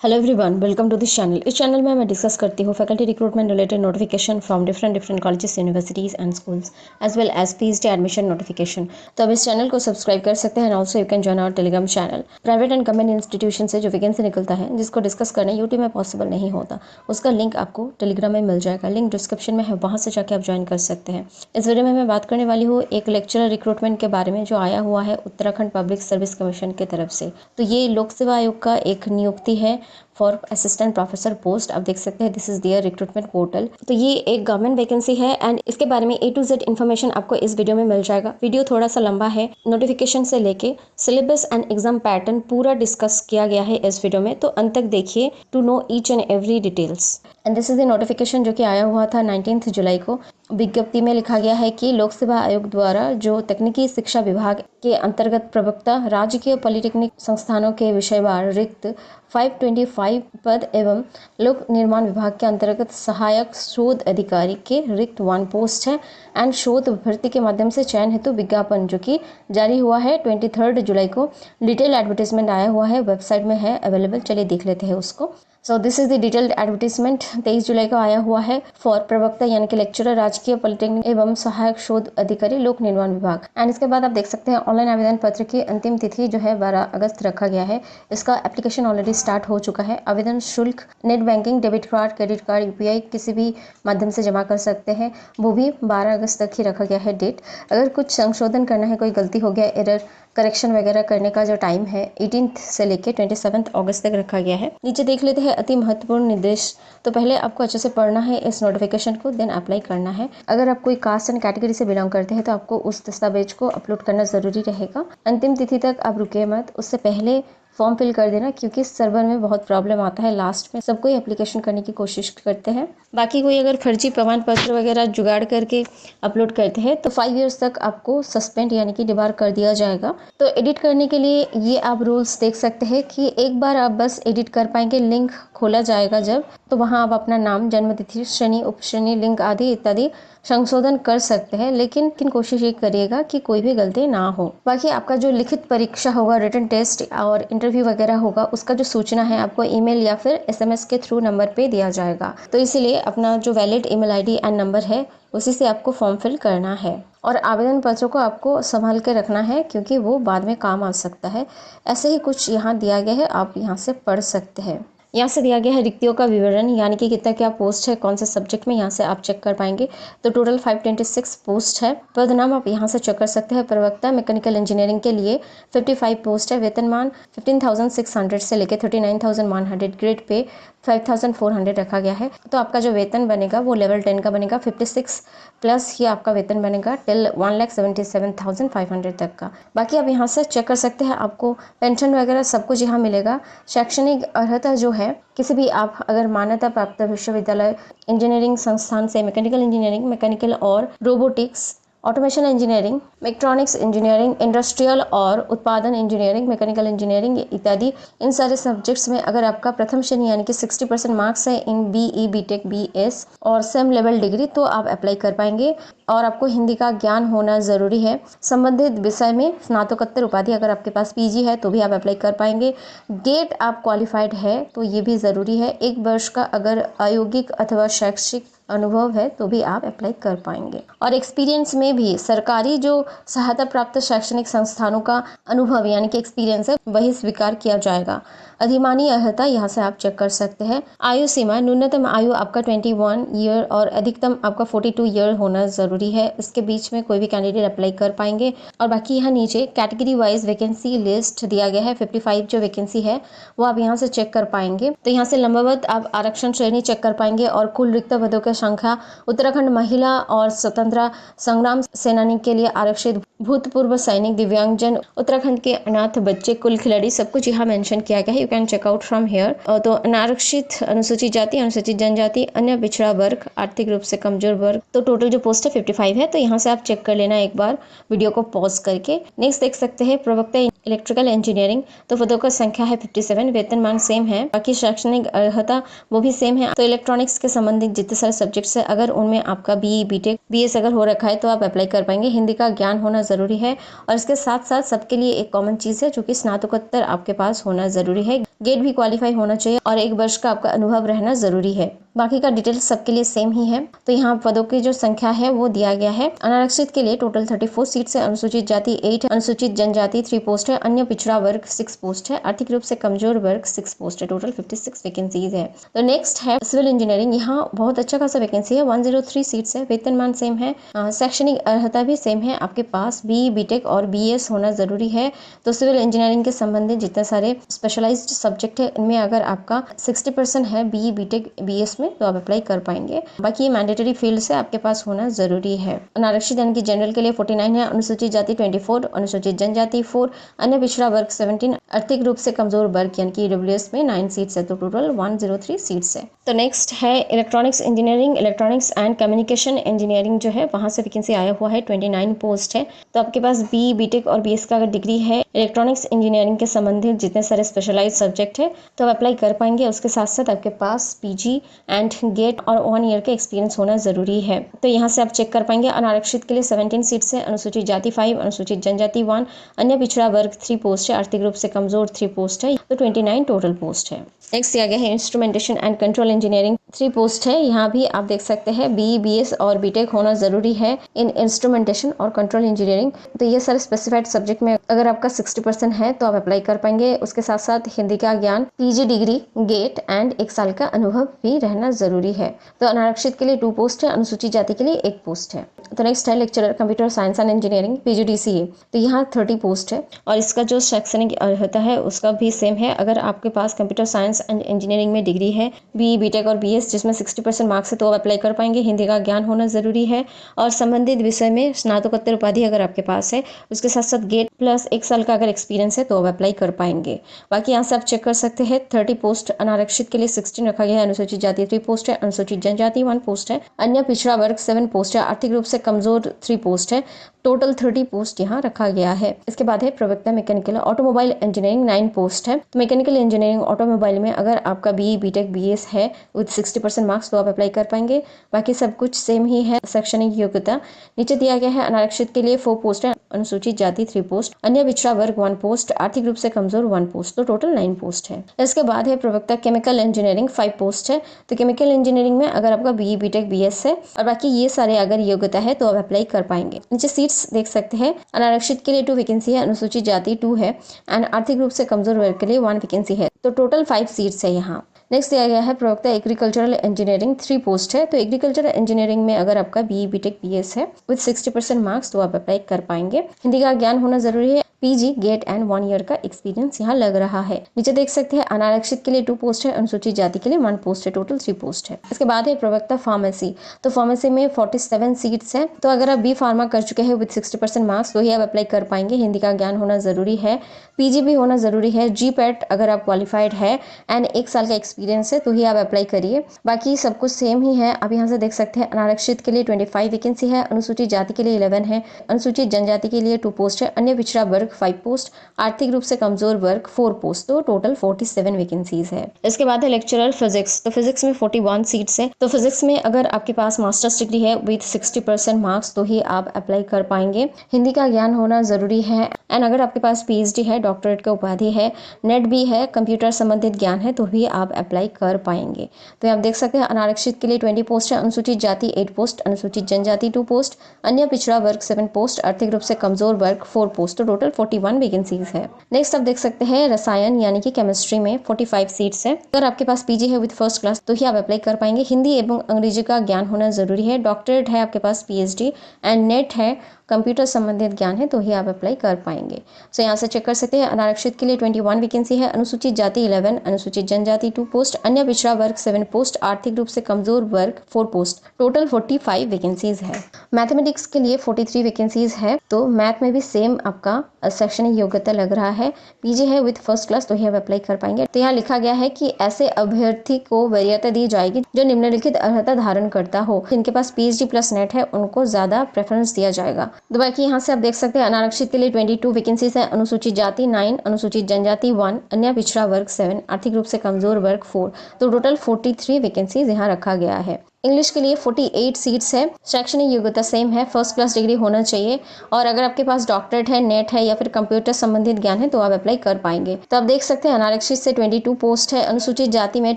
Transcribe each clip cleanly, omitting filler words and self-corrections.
Hello everyone, welcome to this channel. इस channel में मैं डिस्कस करती हूँ faculty recruitment related notification from different colleges, universities and schools as well as PhD admission notification. तो अब इस चैनल को सब्सक्राइब कर सकते हैं। Also you can join our Telegram channel. Private and government institution से जो वैकेंसी निकलता है जिसको डिस्कस करना यूट्यूब में पॉसिबल नहीं होता, उसका लिंक आपको टेलीग्राम में मिल जाएगा। लिंक डिस्क्रिप्शन में है, वहाँ से जाकर आप ज्वाइन कर सकते हैं। इस वीडियो में मैं बात करने वाली हूँ एक लेक्चरर रिक्रूटमेंट के बारे में जो आया हुआ है उत्तराखंड पब्लिक सर्विस कमीशन की तरफ से। तो ये लोक सेवा आयोग का एक नियुक्ति है फॉर असिस्टेंट प्रोफेसर पोस्ट। आप देख सकते हैं this is their recruitment portal. तो ये एक गवर्नमेंट वैकेंसी है एंड इसके बारे में A to Z इन्फॉर्मेशन आपको इस वीडियो में मिल जाएगा। वीडियो थोड़ा सा लंबा है, नोटिफिकेशन से लेके सिलेबस एंड एग्जाम पैटर्न पूरा डिस्कस किया गया है इस वीडियो में, तो अंत तक देखिए to know each and every details. And this is the notification जो कि आया हुआ था 19 जुलाई को। विज्ञप्ति में लिखा गया है कि लोक सेवा आयोग द्वारा जो तकनीकी शिक्षा विभाग के अंतर्गत प्रवक्ता राजकीय पॉलिटेक्निक संस्थानों के विषयवार रिक्त 525 पद एवं लोक निर्माण विभाग के अंतर्गत सहायक शोध अधिकारी के रिक्त 1 पोस्ट है एंड शोध भर्ती के माध्यम से चयन हेतु विज्ञापन जो कि जारी हुआ है 23 जुलाई को। डिटेल एडवर्टीजमेंट आया हुआ है, वेबसाइट में है अवेलेबल। चलिए देख लेते हैं उसको। सो this is the detailed advertisement 23 जुलाई को आया हुआ है फॉर प्रवक्ता यानी कि लेक्चरर राजकीय पॉलिटेक्निक एवं सहायक शोध अधिकारी लोक निर्माण विभाग। एंड इसके बाद आप देख सकते हैं ऑनलाइन आवेदन पत्र की अंतिम तिथि जो है 12 अगस्त रखा गया है। इसका एप्लीकेशन ऑलरेडी स्टार्ट हो चुका है। आवेदन शुल्क net banking, debit card, credit card, UPI किसी भी माध्यम से जमा कर सकते हैं। वो भी 12 अगस्त तक ही रखा गया है डेट। अगर कुछ संशोधन करना है, कोई गलती हो गया, एरर करेक्शन वगैरह करने का जो टाइम है 18 से लेके 27 अगस्त तक रखा गया है। नीचे देख लेते हैं अति महत्वपूर्ण निर्देश। तो पहले आपको अच्छे से पढ़ना है इस नोटिफिकेशन को, देन अप्लाई करना है। अगर आप कोई कास्ट एंड कैटेगरी से बिलोंग करते हैं तो आपको उस दस्तावेज को अपलोड करना जरूरी रहेगा। अंतिम तिथि तक आप रुके मत, उससे पहले फॉर्म फिल कर देना क्योंकि सर्वर में बहुत प्रॉब्लम आता है। लास्ट में सब कोई एप्लीकेशन करने की कोशिश करते हैं। बाकी कोई अगर फर्जी प्रमाण पत्र वगैरह जुगाड़ करके अपलोड करते हैं तो 5 इयर्स तक आपको सस्पेंड यानी कि डिबार कर दिया जाएगा। तो एडिट करने के लिए ये आप रूल्स देख सकते हैं कि एक बार आप बस एडिट कर पाएंगे। लिंक खोला जाएगा जब, तो वहाँ आप अपना नाम, जन्मतिथि, श्रेणी, उपश्रेणी, लिंक आदि इत्यादि संशोधन कर सकते हैं, लेकिन कोशिश ये करिएगा कि कोई भी गलती ना हो। बाकी आपका जो लिखित परीक्षा होगा, रिटन टेस्ट और इंटरव्यू वगैरह होगा, उसका जो सूचना है आपको ईमेल या फिर SMS के थ्रू नंबर पे दिया जाएगा। तो इसीलिए अपना जो valid email ID and number है उसी से आपको फॉर्म फिल करना है और आवेदन पत्रों को आपको संभाल के रखना है क्योंकि वो बाद में काम आ सकता है। ऐसे ही कुछ यहाँ दिया गया है, आप यहाँ से पढ़ सकते हैं। यहाँ से दिया गया है रिक्तियों का विवरण यानी कि कितना क्या पोस्ट है, कौन से सब्जेक्ट में, यहाँ से आप चेक कर पाएंगे। तो टोटल 526 पोस्ट है। पद नाम आप यहाँ से चेक कर सकते हैं। प्रवक्ता मैकेनिकल इंजीनियरिंग के लिए 55 पोस्ट है। वेतनमान 15,600 से लेकर 39,100। ग्रेड पे 5,400 रखा गया है। तो आपका जो वेतन बनेगा वो लेवल 10 का बनेगा। 56 प्लस ही आपका वेतन बनेगा टिल 1,77,500 तक का। बाकी आप यहाँ से चेक कर सकते हैं, आपको पेंशन वगैरह सब कुछ यहाँ मिलेगा। शैक्षणिक अर्हता जो है, किसी भी आप अगर मान्यता प्राप्त विश्वविद्यालय, इंजीनियरिंग संस्थान से मैकेनिकल इंजीनियरिंग, मैकेनिकल और robotics, automation engineering, electronics engineering, industrial और उत्पादन इंजीनियरिंग, मैकेनिकल इंजीनियरिंग इत्यादि, इन सारे सब्जेक्ट्स में अगर आपका प्रथम श्रेणी यानी कि 60% मार्क्स है इन BE, BTech, BS और सेम लेवल डिग्री, तो आप अप्लाई कर पाएंगे। और आपको हिंदी का ज्ञान होना ज़रूरी है। संबंधित विषय में स्नातकोत्तर उपाधि अगर आपके पास PG है तो भी आप अप्लाई कर पाएंगे। गेट आप क्वालिफाइड है तो ये भी ज़रूरी है। 1 वर्ष का अगर अयोगिक अथवा शैक्षिक अनुभव है तो भी आप अप्लाई कर पाएंगे। और एक्सपीरियंस में भी सरकारी जो सहायता प्राप्त शैक्षणिक संस्थानों का अनुभव यानी कि एक्सपीरियंस है वही स्वीकार किया जाएगा। अधिमानी अर्हता यहाँ से आप चेक कर सकते हैं। आयु सीमा, न्यूनतम आयु आपका 21 ईयर और अधिकतम आपका 42 ईयर होना ज़रूरी है। इसके बीच में कोई भी कैंडिडेट अप्लाई कर पाएंगे। और बाकी यहाँ नीचे कैटेगरी वाइज वैकेंसी लिस्ट दिया गया है। 55 जो वैकेंसी है वो आप यहाँ से चेक कर पाएंगे। तो यहाँ से लंबवत आप आरक्षण श्रेणी चेक कर पाएंगे और कुल रिक्त पदों की संख्या। उत्तराखंड महिला और स्वतंत्रता संग्राम सेनानी के लिए आरक्षित, भूतपूर्व सैनिक, दिव्यांगजन, उत्तराखंड के अनाथ बच्चे, कुल खिलाड़ी, सब कुछ यहाँ मेंशन किया गया है। You can check out from here. तो अनारक्षित, अनुसूचित जाति, अनुसूचित जनजाति, अन्य पिछड़ा वर्ग, आर्थिक रूप से कमजोर वर्ग। तो टोटल जो पोस्ट है 55 है। तो यहाँ से आप चेक कर लेना एक बार वीडियो को पॉज करके। नेक्स्ट देख सकते हैं प्रवक्ता इलेक्ट्रिकल इंजीनियरिंग, तो पदों का संख्या है 57। वेतनमान सेम है। बाकी शैक्षणिक अर्हता वो भी सेम है। तो इलेक्ट्रॉनिक्स के संबंधित जितने सारे सब्जेक्ट्स है, अगर उनमें आपका BE BTech BS अगर हो रखा है तो आप अप्लाई कर पाएंगे। हिंदी का ज्ञान होना ज़रूरी है और इसके साथ साथ सबके लिए एक कॉमन चीज़ है जो कि स्नातकोत्तर आपके पास होना ज़रूरी है। गेट भी क्वालिफाई होना चाहिए और 1 वर्ष का आपका अनुभव रहना ज़रूरी है। बाकी का डिटेल्स सबके लिए सेम ही है। तो यहाँ पदों की जो संख्या है वो दिया गया है। अनारक्षित के लिए टोटल 34 सीट्स है, अनुसूचित जाति 8 है, अनुसूचित जनजाति 3 पोस्ट है, अन्य पिछड़ा वर्ग 6 पोस्ट है, आर्थिक रूप से कमजोर वर्ग 6 पोस्ट है। टोटल 56 वैकेंसीज है। तो नेक्स्ट है सिविल इंजीनियरिंग। यहाँ बहुत अच्छा खासा वैकेंसी है, 103 सीट्स है, वेतनमान सेम है, शैक्षणिक अर्हता भी सेम है। आपके पास BE BTech और BS होना जरूरी है। तो सिविल इंजीनियरिंग के संबंधित जितने सारे स्पेशलाइज्ड सब्जेक्ट है इनमें अगर आपका 60% है BE BTech BS में तो आप अप्लाई कर पाएंगे। बाकी ये मैंडेटरी फील्ड से आपके पास होना जरूरी है। अनारक्षित यानी कि जनरल के लिए 49 है, अनुसूचित जाति 24, अनुसूचित जनजाति 4, अन्य पिछड़ा वर्ग 17, आर्थिक रूप से कमजोर वर्ग यानी कि EWS में 9 सीट्स है। तो टोटल 103 सीट्स है। तो नेक्स्ट है electronics engineering. Electronics and communication engineering जो है वहां से वैकेंसी आया हुआ है, 29 पोस्ट है। तो आपके पास BE BTech और BS का अगर डिग्री है इलेक्ट्रॉनिक्स इंजीनियरिंग के संबंधित जितने सारे स्पेशलाइज सब्जेक्ट है तो आप अप्लाई कर पाएंगे। उसके साथ साथ आपके पास PG एंड गेट और 1 ईयर का एक्सपीरियंस होना जरूरी है। तो यहाँ से आप चेक कर पाएंगे। अनारक्षित के लिए 17 सीट्स है, अनुसूचित जाति 5, अनुसूचित जनजाति 1, अन्य पिछड़ा वर्ग 3 पोस्ट है, आर्थिक रूप से कमजोर 3 पोस्ट है। तो 29 टोटल पोस्ट है। नेक्स्ट दिया गया है instrumentation and control engineering, 3 post है। यहाँ भी आप देख सकते हैं BE BS और BTech होना जरूरी है इन इंस्ट्रूमेंटेशन और कंट्रोल इंजीनियरिंग। तो ये सारे स्पेसिफाइड सब्जेक्ट में अगर आपका 60% है तो आप अप्लाई कर पाएंगे। उसके साथ साथ हिंदी का ज्ञान, PG डिग्री, गेट एंड 1 साल का अनुभव भी रहना जरूरी है। तो अनारक्षित के लिए 2 पोस्ट है, अनुसूचित जाति के लिए 1 पोस्ट है। तो नेक्स्ट है lecturer computer science and engineering PGDCA। तो यहाँ 30 पोस्ट है और इसका जो शैक्षणिक अर्हता है उसका भी सेम है। अगर आपके पास कंप्यूटर साइंस एंड इंजीनियरिंग में डिग्री है BE BTech और BS जिसमें 60% मार्क्स है तो आप अप्लाई कर पाएंगे। हिंदी का ज्ञान होना जरूरी है और संबंधित विषय में स्नातकोत्तर उपाधि अगर आपके पास है, उसके साथ साथ गेट प्लस 1 साल का अगर एक्सपीरियंस है तो आप अप्लाई कर पाएंगे। बाकी यहाँ से आप चेक कर सकते हैं। 30 पोस्ट अनारक्षित के लिए 16 रखा गया है, अनुसूचित जाति 3 पोस्ट है, अनुसूचित जनजाति 1 पोस्ट है, अन्य पिछड़ा वर्ग 7 पोस्ट है, आर्थिक रूप से कमजोर 3 पोस्ट है। टोटल 30 पोस्ट यहाँ रखा गया है। इसके बाद है प्रवक्ता मैकेनिकल ऑटोमोबाइल इंजीनियरिंग, 9 पोस्ट है। तो मैकेनिकल इंजीनियरिंग ऑटोमोबाइल में अगर आपका BE BTech BS है विद 60% मार्क्स तो आप अप्लाई कर पाएंगे। बाकी सब कुछ सेम ही है। शैक्षणिक योग्यता नीचे दिया गया है। अनारक्षित के लिए 4 पोस्ट है, अनुसूचित जाति 3 पोस्ट, अन्य पिछड़ा वर्ग 1 पोस्ट, आर्थिक रूप से कमजोर 1 पोस्ट। तो टोटल 9 पोस्ट है। इसके बाद है प्रवक्ता केमिकल इंजीनियरिंग, 5 पोस्ट है। तो केमिकल इंजीनियरिंग में अगर आपका BE BTech BS है और बाकी ये सारे अगर योग्यता है तो आप अप्लाई कर पाएंगे। नीचे सीट्स देख सकते हैं। अनारक्षित के लिए 2 वैकेंसी है, अनुसूचित जाति 2 है एंड आर्थिक रूप से कमजोर वर्ग के लिए 1 वैकेंसी है। तो टोटल 5 सीट्स है यहाँ। नेक्स्ट दिया गया है प्रवक्ता एग्रीकल्चरल इंजीनियरिंग, 3 पोस्ट है। तो एग्रीकल्चरल इंजीनियरिंग में अगर आपका BE BTech BS है विद 60% मार्क्स तो आप अप्लाई कर पाएंगे। हिंदी का ज्ञान होना जरूरी है, PG गेट एंड 1 ईयर का एक्सपीरियंस यहाँ लग रहा है। नीचे देख सकते हैं अनारक्षित के लिए 2 पोस्ट है, अनुसूचित जाति के लिए 1 पोस्ट है। टोटल 3 पोस्ट है। इसके बाद है प्रवक्ता फार्मेसी। तो फार्मेसी में 47 सीट्स है। तो अगर आप B फार्मा कर चुके हैं विद 60% मार्क्स तो ही आप अप्लाई कर पाएंगे। हिंदी का ज्ञान होना जरूरी है, PG भी होना जरूरी है, GPAT अगर आप क्वालिफाइड है एंड 1 साल का एक्सपीरियंस है तो ही आप अप्लाई करिए। बाकी सब कुछ सेम ही है। आप यहाँ से देख सकते हैं अनारक्षित के लिए 25 वैकेंसी है, अनुसूचित जाति के लिए 11 है, अनुसूचित जनजाति के लिए 2 पोस्ट है, अन्य पिछड़ा वर्ग 5 पोस्ट, आर्थिक रूप से कमजोर वर्ग 4 पोस्ट। तो टोटल 47 वैकेंसीज है। इसके बाद है लेक्चरर फिजिक्स। तो फिजिक्स में 41 सीट्स है। तो फिजिक्स में अगर आपके पास मास्टर्स डिग्री है विद 60% मार्क्स तो ही आप अप्लाई कर पाएंगे। हिंदी का ज्ञान होना जरूरी है एंड अगर आपके पास PhD है, डॉक्टरेट का उपाधि है, नेट भी है, कंप्यूटर संबंधित ज्ञान है तो भी आप अप्लाई कर पाएंगे। तो आप देख सकते हैं अनारक्षित के लिए 20 पोस्ट है, अनुसूचित जाति 8 पोस्ट, अनुसूचित जनजाति 2 पोस्ट, अन्य पिछड़ा वर्ग 7 पोस्ट, आर्थिक रूप से कमजोर वर्ग 4 पोस्ट। तो टोटल 41 वैकेंसीज है। नेक्स्ट आप देख सकते हैं रसायन यानी कि केमिस्ट्री में 45 सीट्स है। अगर आपके पास PG है विद फर्स्ट क्लास तो ही आप अप्लाई कर पाएंगे। हिंदी एवं अंग्रेजी का ज्ञान होना जरूरी है, डॉक्टरेट है आपके पास, PhD एंड नेट है, कंप्यूटर संबंधित ज्ञान है तो ही आप अप्लाई कर पाएंगे। सो यहाँ से चेक कर सकते हैं अनारक्षित के लिए 21 वैकेंसी है, अनुसूचित जाति 11, अनुसूचित जनजाति 2 पोस्ट, अन्य पिछड़ा वर्ग 7 पोस्ट, आर्थिक रूप से कमजोर वर्ग 4 पोस्ट। टोटल 45 वैकेंसीज है। मैथमेटिक्स के लिए 43 वैकेंसीज है। तो मैथ में भी सेम आपका शैक्षणिक योग्यता लग रहा है, PG है विद फर्स्ट क्लास तो ही आप अप्लाई कर पाएंगे। तो यहाँ लिखा गया है कि ऐसे अभ्यर्थी को वरीयता दी जाएगी जो निम्नलिखित अर्हता धारण करता हो। जिनके पास PhD प्लस नेट है उनको ज्यादा प्रेफरेंस दिया जाएगा। तो बाकी यहाँ से आप देख सकते हैं अनारक्षित के लिए 22 वैकेंसीज है, अनुसूचित जाति 9, अनुसूचित जनजाति 1, अन्य पिछड़ा वर्ग 7, आर्थिक रूप से कमजोर वर्ग 4। तो टोटल 43 वैकेंसीज यहाँ रखा गया है। इंग्लिश के लिए 48 सीट्स है। शैक्षणिक योग्यता सेम है, फर्स्ट क्लास डिग्री होना चाहिए और अगर आपके पास डॉक्टरेट है, नेट है या फिर कंप्यूटर संबंधित ज्ञान है तो आप अप्लाई कर पाएंगे। तो आप देख सकते हैं अनारक्षित से 22 पोस्ट है, अनुसूचित जाति में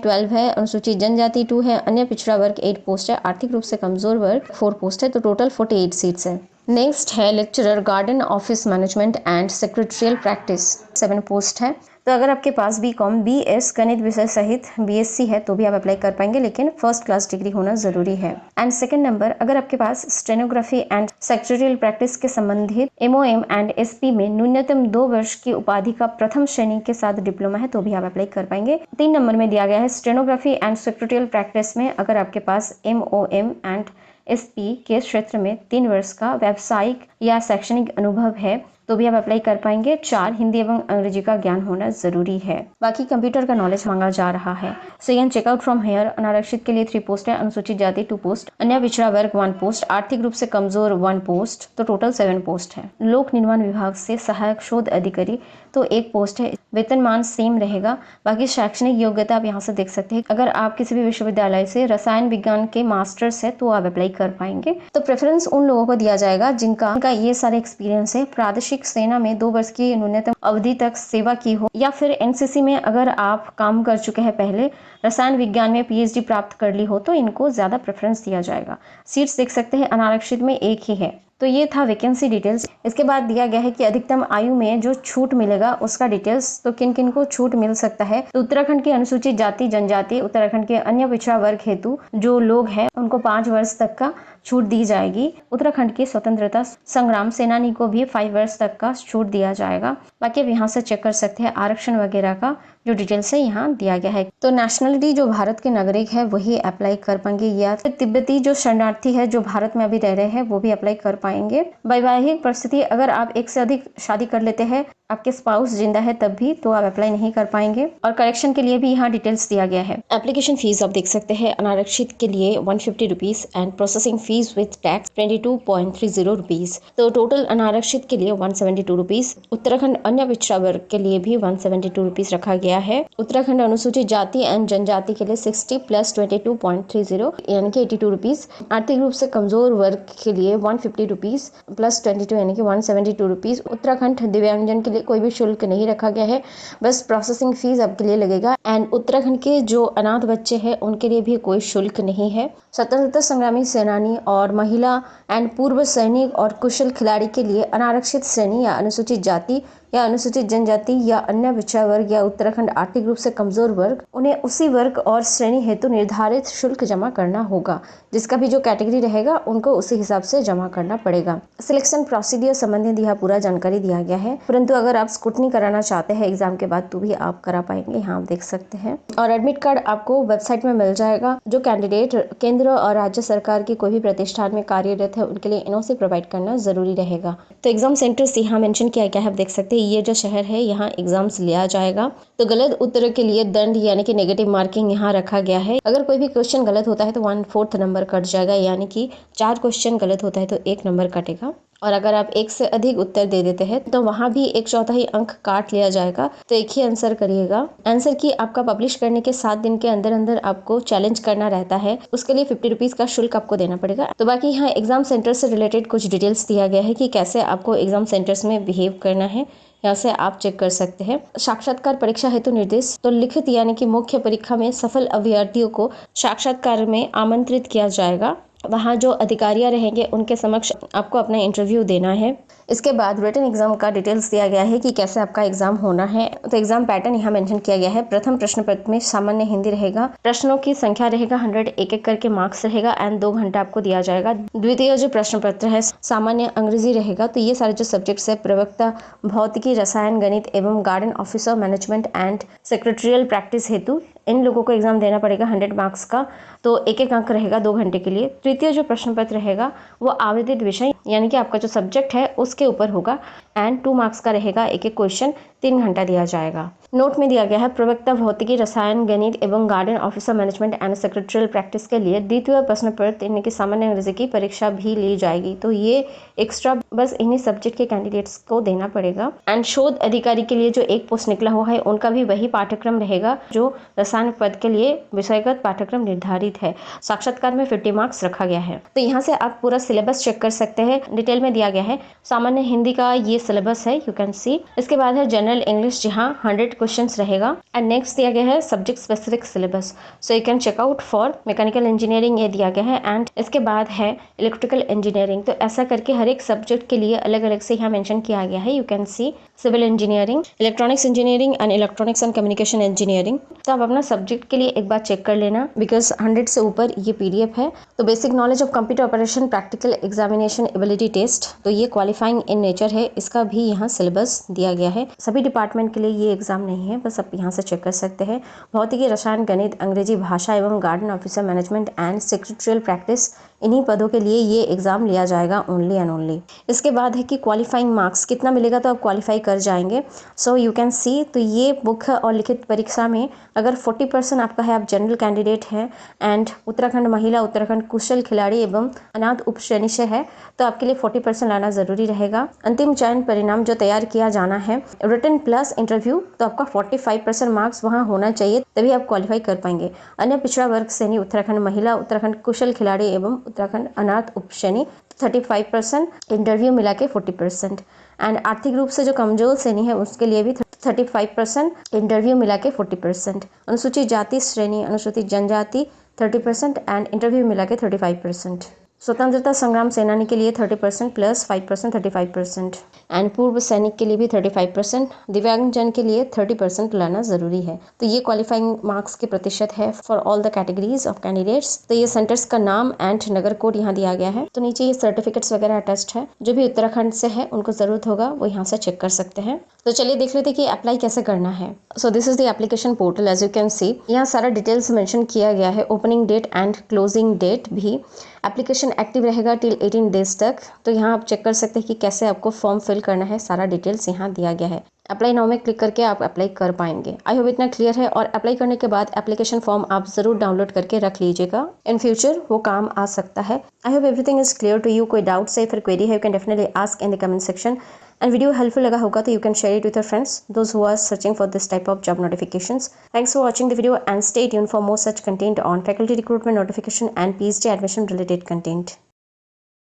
12 है, अनुसूचित जनजाति 2 है, अन्य पिछड़ा वर्ग 8 पोस्ट है, आर्थिक रूप से कमजोर वर्ग 4 पोस्ट है, तो टोटल 48 सीट्स है। नेक्स्ट है lecturer garden office management and secretarial practice 7 post है। तो अगर आपके पास बीकॉम बीएस गणित विषय सहित बीएससी है तो भी आप अप्लाई कर पाएंगे, लेकिन फर्स्ट क्लास डिग्री होना जरूरी है। एंड सेकंड नंबर, अगर आपके पास स्टेनोग्राफी एंड सेक्रेटरियल प्रैक्टिस के संबंधित एमओएम एंड एसपी में न्यूनतम 2 वर्ष की उपाधि का प्रथम श्रेणी के साथ डिप्लोमा है तो भी आप अप्लाई कर पाएंगे। 3 नंबर में दिया गया है स्टेनोग्राफी एंड सेक्रेटरियल प्रैक्टिस में अगर आपके पास एमओएम एंड एसपी के क्षेत्र में 3 वर्ष का व्यावसायिक या शैक्षणिक अनुभव है तो भी आप अप्लाई कर पाएंगे। 4 हिंदी एवं अंग्रेजी का ज्ञान होना जरूरी है। बाकी कंप्यूटर का नॉलेज मांगा जा रहा है। सो यह चेकआउट फ्रॉम हेयर, अनारक्षित के लिए 3 पोस्ट है, अनुसूचित जाति 2 पोस्ट, अन्य पिछड़ा वर्ग 1 पोस्ट, आर्थिक रूप से कमजोर 1 पोस्ट, तो टोटल 7 पोस्ट है। लोक निर्माण विभाग से सहायक शोध अधिकारी तो 1 पोस्ट है, वेतनमान सेम रहेगा। बाकी शैक्षणिक योग्यता आप यहाँ से देख सकते हैं, अगर आप किसी भी विश्वविद्यालय से रसायन विज्ञान के मास्टर्स है तो आप अप्लाई कर पाएंगे। तो प्रेफरेंस उन लोगों को दिया जाएगा जिनका ये सारे एक्सपीरियंस है, प्रादेशिक सेना में 2 वर्ष की न्यूनतम अवधि तक सेवा की हो, या फिर एनसीसी में अगर आप काम कर चुके हैं पहले, रसायन विज्ञान में पीएचडी प्राप्त कर ली हो तो इनको ज्यादा प्रेफरेंस दिया जाएगा। सीट्स देख सकते हैं अनारक्षित में 1 ही है। तो ये था वैकेंसी डिटेल्स। इसके बाद दिया गया है कि अधिकतम आयु में जो छूट मिलेगा उसका डिटेल्स, तो किन किन को छूट मिल सकता है। तो उत्तराखंड की अनुसूचित जाति जनजाति, उत्तराखंड के अन्य पिछड़ा वर्ग हेतु जो लोग हैं उनको 5 वर्ष तक का छूट दी जाएगी। उत्तराखंड के स्वतंत्रता संग्राम सेनानी को भी 5 वर्ष तक का छूट दिया जाएगा। बाकी अब यहाँ से चेक कर सकते हैं आरक्षण वगैरह का जो डिटेल्स है यहाँ दिया गया है। तो नेशनलिटी जो भारत के नागरिक है वही अप्लाई कर पाएंगे, या फिर तिब्बती जो शरणार्थी है जो भारत में अभी रह रहे हैं वो भी अप्लाई कर पाएंगे। वैवाहिक परिस्थिति, अगर आप 1 से अधिक शादी कर लेते हैं, आपके स्पाउस जिंदा है तब भी तो आप अप्लाई नहीं कर पाएंगे। और करेक्शन के लिए भी यहाँ डिटेल्स दिया गया है। एप्लीकेशन फीस आप देख सकते हैं अनारक्षित के लिए 150 rupees and processing fees with tax 22.30 rupees. तो टोटल अनारक्षित के लिए 172 रुपीज। उत्तराखंड अन्य पिछड़ा वर्ग के लिए भी 172 रुपीज रखा गया है। उत्तराखंड अनुसूचित जाति एंड जनजाति के लिए 60 + 22.30 यानी कि 82 रुपीज। आर्थिक रूप से कमजोर वर्ग के लिए 150 रुपीज + 22 यानी कि 172 रुपीज। उत्तराखंड दिव्यांगजन के लिए कोई भी शुल्क नहीं रखा गया है, बस प्रोसेसिंग फीस आपके लिए लगेगा। एंड उत्तराखंड के जो अनाथ बच्चे हैं उनके लिए भी कोई शुल्क नहीं है। स्वतंत्रता संग्रामी सेनानी और महिला एंड पूर्व सैनिक और कुशल खिलाड़ी के लिए अनारक्षित श्रेणी या अनुसूचित जाति या अनुसूचित जनजाति या अन्य पिछड़ा वर्ग या उत्तराखंड आर्थिक रूप से कमजोर वर्ग, उन्हें उसी वर्ग और श्रेणी हेतु निर्धारित शुल्क जमा करना होगा। जिसका भी जो कैटेगरी रहेगा उनको उसी हिसाब से जमा करना पड़ेगा। सिलेक्शन प्रोसीडियर संबंधित यह पूरा जानकारी दिया गया है, परंतु अगर आप स्क्रूटनी कराना चाहते हैं एग्जाम के बाद तो भी आप करा पाएंगे, यहाँ आप देख सकते हैं। और एडमिट कार्ड आपको वेबसाइट में मिल जाएगा। जो कैंडिडेट केंद्र और राज्य सरकार की कोई भी प्रतिष्ठान में कार्यरत है उनके लिए एनओसी प्रोवाइड करना जरूरी रहेगा। तो एग्जाम सेंटर्स यहाँ मेंशन किया गया है, आप देख सकते हैं। ये जो शहर है यहाँ एग्जाम्स लिया जाएगा। तो गलत उत्तर के लिए दंड यानी कि नेगेटिव मार्किंग यहाँ रखा गया है। अगर कोई भी क्वेश्चन गलत होता है तो 1/4 नंबर कट जाएगा, यानी कि 4 क्वेश्चन गलत होता है तो 1 नंबर कटेगा। और अगर आप 1 से अधिक उत्तर दे देते हैं तो वहाँ भी 1/4 अंक काट लिया जाएगा। तो एक ही आंसर करिएगा। आंसर की आपका पब्लिश करने के 7 दिन के अंदर अंदर आपको चैलेंज करना रहता है, उसके लिए 50 रुपीज का शुल्क आपको देना पड़ेगा। तो बाकी यहाँ एग्जाम सेंटर से रिलेटेड कुछ डिटेल्स दिया गया है कि कैसे आपको एग्जाम सेंटर्स में बिहेव करना है, यहाँ से आप चेक कर सकते हैं। साक्षात्कार परीक्षा हेतु निर्देश, तो लिखित यानी कि मुख्य परीक्षा में सफल अभ्यर्थियों को साक्षात्कार में आमंत्रित किया जाएगा। वहाँ जो अधिकारियाँ रहेंगे उनके समक्ष आपको अपना इंटरव्यू देना है। इसके बाद रिटन एग्जाम का डिटेल्स दिया गया है कि कैसे आपका एग्जाम होना है। तो एग्जाम पैटर्न यहाँ मेंशन किया गया है। प्रथम प्रश्न पत्र में सामान्य हिंदी रहेगा, प्रश्नों की संख्या रहेगा 100, एक करके मार्क्स रहेगा एंड 2 घंटा आपको दिया जाएगा। द्वितीय जो प्रश्न पत्र है सामान्य अंग्रेजी रहेगा। तो ये सारे जो सब्जेक्ट्स है प्रवक्ता, भौतिकी, रसायन, गणित एवं garden officer management and secretarial practice हेतु इन लोगों को एग्जाम देना पड़ेगा 100 मार्क्स का। तो 1 अंक रहेगा 2 घंटे के लिए। तृतीय जो प्रश्न पत्र रहेगा वो आवेदित विषय यानी कि आपका जो सब्जेक्ट है उसके ऊपर होगा एंड 2 मार्क्स का रहेगा। एक क्वेश्चन 3 घंटा दिया जाएगा। नोट में दिया गया है प्रवक्ता, भौतिकी, रसायन, गणित एवं garden officer management and secretarial practice के लिए द्वितीय प्रश्न पत्र यानी कि सामान्य अंग्रेजी की परीक्षा भी ली जाएगी। तो ये एक्स्ट्रा बस इन्हीं सब्जेक्ट के कैंडिडेट्स को देना पड़ेगा। एंड शोध अधिकारी के लिए जो एक पोस्ट निकला हुआ है उनका भी वही पाठ्यक्रम रहेगा जो रसायन पद के लिए विषयगत पाठ्यक्रम निर्धारित है। साक्षात्कार में 50 मार्क्स रखा गया है। तो यहाँ से आप पूरा सिलेबस चेक कर सकते हैं, डिटेल में दिया गया है। सामान्य हिंदी का ये सिलेबस है, यू कैन सी। इसके बाद है जनरल इंग्लिश, जहाँ 100 क्वेश्चंस रहेगा। एंड नेक्स्ट दिया गया है subject specific syllabus, so you can check out for mechanical engineering, ये दिया गया है। एंड इसके बाद है इलेक्ट्रिकल इंजीनियरिंग। तो ऐसा करके हर एक सब्जेक्ट के लिए अलग अलग से यहाँ मेंशन किया गया है, you can see. Civil engineering, electronics engineering and electronics and communication engineering. तो आप अपना सब्जेक्ट के लिए एक बार चेक कर लेना, बिकॉज 100 से ऊपर ये PDF है। तो basic knowledge of computer operation practical examination ability test, तो ये क्वालिफाइंग इन नेचर है, इसका भी यहाँ सिलेबस दिया गया है। सभी डिपार्टमेंट के लिए ये एग्जाम नहीं है, बस आप यहाँ से चेक कर सकते हैं। भौतिकी, रसायन, गणित, अंग्रेजी भाषा एवं garden officer management and secretarial practice, इन्हीं पदों के लिए ये एग्जाम लिया जाएगा ओनली एंड ओनली। इसके बाद है कि क्वालिफाइंग मार्क्स कितना मिलेगा, तो आप क्वालिफाई कर जाएंगे। सो यू कैन सी, तो ये मुख्य और लिखित परीक्षा में अगर 40% आपका है, आप जनरल कैंडिडेट हैं एंड उत्तराखंड महिला, उत्तराखंड कुशल खिलाड़ी एवं अनाथ उप श्रेणी से है, तो आपके लिए 40% लाना जरूरी रहेगा। अंतिम चयन परिणाम जो तैयार किया जाना है, रिटन प्लस इंटरव्यू, तो आपका 45% मार्क्स वहाँ होना चाहिए, तभी आप क्वालिफाई कर पाएंगे। अन्य पिछड़ा वर्ग श्रेणी, उत्तराखंड महिला, उत्तराखंड कुशल खिलाड़ी एवं उत्तराखंड अनाथ उप श्रेणी 35%, इंटरव्यू मिला के 40%। एंड आर्थिक रूप से जो कमजोर श्रेणी है उसके लिए भी 35%, इंटरव्यू मिला के 40%। अनुसूचित जाति श्रेणी, अनुसूचित जनजाति 30% एंड इंटरव्यू मिला के 35%। स्वतंत्रता संग्राम सेनानी के लिए 30% प्लस 5% 35%। एंड पूर्व सैनिक के लिए भी 35%, दिव्यांगजन के लिए 30% लाना जरूरी है। तो ये क्वालिफाइंग मार्क्स के प्रतिशत है for all the categories of candidates. तो ये सेंटर्स का नाम एंड नगर कोड यहाँ दिया गया है। तो नीचे ये सर्टिफिकेट्स वगैरह अटैच्ड है, जो भी उत्तराखंड से है उनको जरूरत होगा वो यहाँ से चेक कर सकते हैं। तो चलिए देख लेते हैं कि अप्लाई कैसे करना है। So this is the application portal, as you can see. यहाँ सारा डिटेल्स मेंशन किया गया है, opening date and closing date भी। एप्लीकेशन एक्टिव रहेगा टिल 18 डेज तक। तो यहाँ आप चेक कर सकते हैं कि कैसे आपको फॉर्म फिल करना है, सारा डिटेल्स यहाँ दिया गया है। अप्लाई नाउ में क्लिक करके आप अप्लाई कर पाएंगे। आई होप इतना क्लियर है। और अप्लाई करने के बाद एप्लीकेशन फॉर्म आप जरूर डाउनलोड करके रख लीजिएगा, इन फ्यूचर वो काम आ सकता है। I hope everything is clear to you. कोई डाउट्स है फिर क्वेरी है, you can definitely ask in the comment section. And video helpful लगा होगा तो you can share it with your friends, those who are searching for this type of job notifications. Thanks for watching the video and stay tuned for more such content on faculty recruitment notification and PhD admission related content.